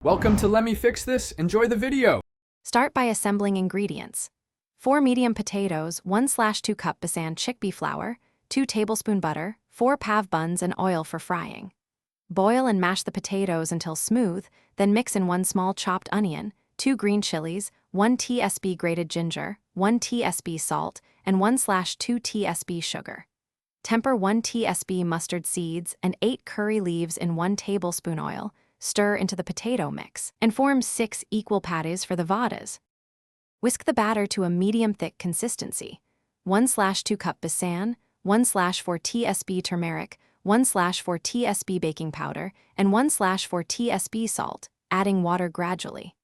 Welcome to Let Me Fix This. Enjoy the video. Start by assembling ingredients. 4 medium potatoes, 1/2 cup Besan chickpea flour, 2 tablespoon butter, 4 pav buns and oil for frying. Boil and mash the potatoes until smooth, then mix in 1 small chopped onion, 2 green chilies, 1 tsp grated ginger, 1 tsp salt, and 1/2 tsp sugar. Temper 1 tsp mustard seeds and 8 curry leaves in 1 tablespoon oil. Stir into the potato mix, and form 6 equal patties for the vadas. Whisk the batter to a medium-thick consistency. 1/2 cup Besan, 1/4 tsp turmeric, 1/4 tsp baking powder, and 1/4 tsp salt, adding water gradually.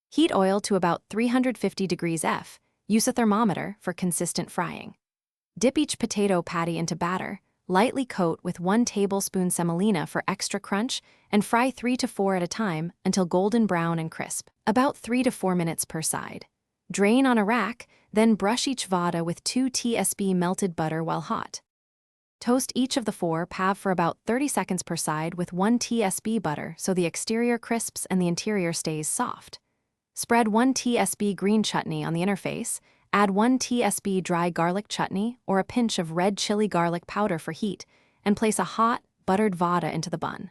Heat oil to about 350 degrees F. Use a thermometer for consistent frying. Dip each potato patty into batter. Lightly coat with 1 tablespoon semolina for extra crunch, and fry 3 to 4 at a time until golden brown and crisp, about 3 to 4 minutes per side. Drain on a rack, then brush each vada with 2 tsp melted butter while hot. Toast each of the 4 pav for about 30 seconds per side with 1 tsp butter so the exterior crisps and the interior stays soft. Spread 1 tsp green chutney on the interface. Add 1 tsp dry garlic chutney or a pinch of red chili garlic powder for heat, and place a hot, buttered vada into the bun.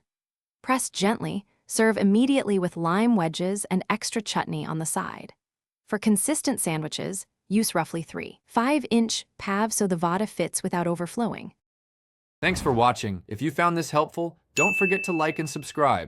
Press gently, serve immediately with lime wedges and extra chutney on the side. For consistent sandwiches, use roughly 3.5-inch pav so the vada fits without overflowing. Thanks for watching. If you found this helpful, don't forget to like and subscribe.